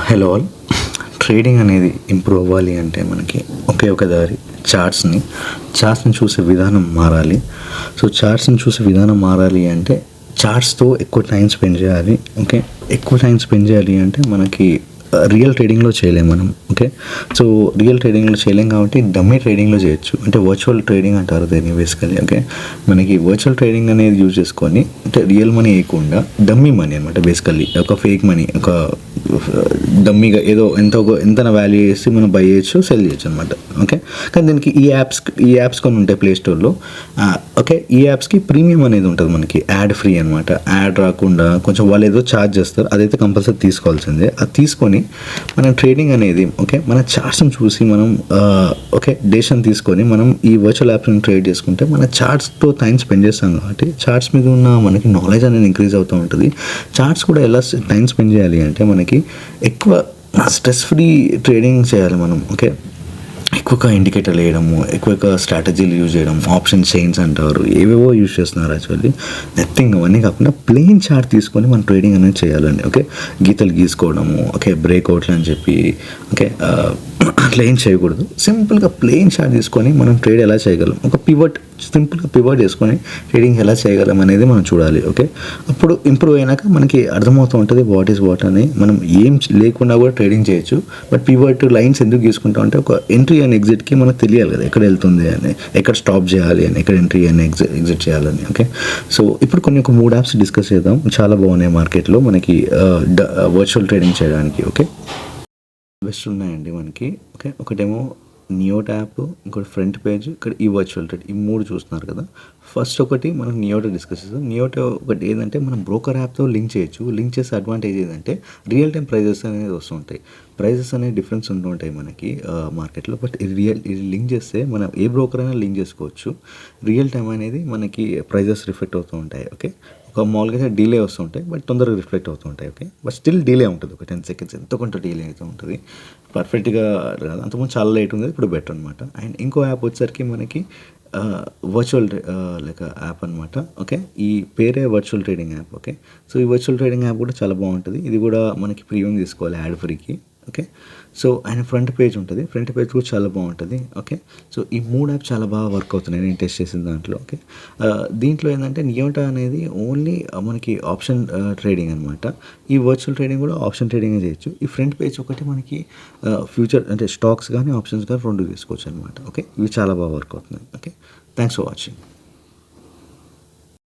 Hello all. Trading అనేది improve అవ్వాలి అంటే మనకి ఒకే ఒక దారి, చార్ట్స్ని చూసే విధానం మారాలి. సో చార్ట్స్ని చూసే విధానం మారాలి అంటే చార్ట్స్తో ఎక్కువ టైం స్పెండ్ చేయాలి. ఓకే, ఎక్కువ టైం స్పెండ్ చేయాలి అంటే మనకి రియల్ ట్రేడింగ్లో చేయలేము మనం. ఓకే, సో రియల్ ట్రేడింగ్లో చేయలేం కాబట్టి డమ్మీ ట్రేడింగ్లో చేయొచ్చు. అంటే వర్చువల్ ట్రేడింగ్ అంటారు దీన్ని బేసికలీ. ఓకే, మనకి వర్చువల్ ట్రేడింగ్ అనేది యూజ్ చేసుకొని అంటే రియల్ మనీ వేయకుండా డమ్మీ మనీ అనమాట. బేసికల్లీ ఒక ఫేక్ మనీ, ఒక డమ్మీగా ఏదో ఎంత వాల్యూ చేసి మనం బై చేయొచ్చు, సెల్ చేయొచ్చు అనమాట. ఓకే, కానీ దీనికి ఈ యాప్స్ కొన్ని ఉంటాయి ప్లే స్టోర్లో. ఓకే, ఈ యాప్స్కి ప్రీమియం అనేది ఉంటుంది మనకి, యాడ్ ఫ్రీ అనమాట. యాడ్ రాకుండా కొంచెం వాళ్ళు ఏదో ఛార్జ్ చేస్తారు, అదైతే కంపల్సరీ తీసుకోవాల్సిందే. అది తీసుకొని మన ట్రేడింగ్ అనేది ఓకే మన చార్ట్స్ని చూసి మనం ఓకే డేషన్ తీసుకొని మనం ఈ వర్చువల్ యాప్స్ని ట్రేడ్ చేసుకుంటే మన చార్ట్స్తో టైం స్పెండ్ చేస్తాం కాబట్టి చార్ట్స్ మీద ఉన్న మనకి నాలెడ్జ్ అనేది ఇంక్రీజ్ అవుతూ ఉంటుంది. చార్ట్స్ కూడా ఎలా టైం స్పెండ్ చేయాలి అంటే మనకి ఎక్కువ స్ట్రెస్ ఫ్రీ ట్రేడింగ్ చేయాలి మనం. ఓకే, ఎక్కువగా ఇండికేటర్లు వేయడము, ఎక్కువగా స్ట్రాటజీలు యూజ్ చేయడం, ఆప్షన్ చైన్స్ అంటారు, ఏవేవో యూజ్ చేస్తున్నారు. యాక్చువల్లీ నథింగ్ అవన్నీ కాకుండా ప్లెయిన్ చార్ట్ తీసుకొని మనం ట్రేడింగ్ అనేది చేయాలండి. ఓకే, గీతలు గీసుకోవడము, ఓకే బ్రేక్అవుట్లు అని చెప్పి ఓకే అట్లా ఏం చేయకూడదు. సింపుల్గా ప్లెయిన్ చార్ట్ తీసుకొని మనం ట్రేడ్ ఎలా చేయగలం, ఒక సింపుల్గా పివట్ చేసుకొని ట్రేడింగ్ ఎలా చేయగలం అనేది మనం చూడాలి. ఓకే, అప్పుడు ఇంప్రూవ్ అయినాక మనకి అర్థమవుతూ ఉంటుంది వాట్ ఈస్ వాట్ అని. మనం ఏం లేకుండా కూడా ట్రేడింగ్ చేయొచ్చు. బట్ పివట్ లైన్స్ ఎందుకు తీసుకుంటాం అంటే ఒక ఎంట్రీ అండ్ ఎగ్జిట్కి మనకు తెలియాలి కదా, ఎక్కడ వెళ్తుంది అని, ఎక్కడ స్టాప్ చేయాలి అని, ఎక్కడ ఎంట్రీ అని ఎగ్జిట్ చేయాలని. ఓకే, సో ఇప్పుడు ఒక 3 యాప్స్ డిస్కస్ చేద్దాం. చాలా బాగున్నాయి మార్కెట్లో మనకి వర్చువల్ ట్రేడింగ్ చేయడానికి. ఓకే, బెస్ట్ ఉన్నాయండి మనకి. ఓకే, ఒకటేమో నియోటో యాప్, ఇంకోటి ఫ్రంట్ పేజ్, ఇక్కడ ఈ వర్చువల్ ట్రేడ్, ఈ 3 చూస్తున్నారు కదా. ఫస్ట్ ఒకటి మనం నియోటో డిస్కస్ చేద్దాం. నియోటో ఒకటి ఏంటంటే మనం బ్రోకర్ యాప్తో లింక్ చేయొచ్చు. లింక్ చేసే అడ్వాంటేజ్ ఏంటంటే రియల్ టైం ప్రైజెస్ అనేది వస్తుంటాయి. ప్రైజెస్ అనేది డిఫరెన్స్ ఉంటుంటాయి మనకి మార్కెట్లో. బట్ ఇది లింక్ చేస్తే మనం ఏ బ్రోకర్ అయినా లింక్ చేసుకోవచ్చు. రియల్ టైం అనేది మనకి ప్రైజెస్ రిఫ్లెక్ట్ అవుతూ ఉంటాయి. ఓకే, ఒక మామూలుగా డిలే వస్తుంటాయి బట్ తొందరగా రిఫ్లెక్ట్ అవుతూ ఉంటాయి. ఓకే, బట్ స్టిల్ డిలే ఉంటుంది, ఒక 10 సెకండ్స్ ఎంతో కొంత డిలే అవుతూ ఉంటుంది. పర్ఫెక్ట్గా రాదు, అంతకుముందు చాలా లేట్ ఉంది, ఇప్పుడు బెటర్ అనమాట. అండ్ ఇంకో యాప్ వచ్చేసరికి మనకి వర్చువల్ లైక్ యాప్ అనమాట. ఓకే, ఈ పేరే virtual trading app. Okay, so ఈ వర్చువల్ ట్రేడింగ్ యాప్ కూడా చాలా బాగుంటుంది. ఇది కూడా మనకి ప్రీమియం తీసుకోవాలి యాడ్ ఫ్రీకి. ఓకే, సో ఆయన ఫ్రంట్ పేజ్ ఉంటుంది, ఫ్రంట్ పేజ్ కూడా చాలా బాగుంటుంది. ఓకే, సో ఈ 3 యాప్ చాలా బాగా వర్క్ అవుతున్నాయి నేను టెస్ట్ చేసిన దాంట్లో. ఓకే, దీంట్లో ఏంటంటే నియోటో అనేది ఓన్లీ మనకి ఆప్షన్ ట్రేడింగ్ అనమాట. ఈ వర్చువల్ ట్రేడింగ్ కూడా ఆప్షన్ ట్రేడింగ్ చేయొచ్చు. ఈ ఫ్రంట్ పేజ్ ఒకటి మనకి ఫ్యూచర్ అంటే స్టాక్స్ కానీ ఆప్షన్స్ కానీ 2 తీసుకోవచ్చు అనమాట. ఓకే, ఇవి చాలా బాగా వర్క్ అవుతున్నాయి. Okay, thanks for watching.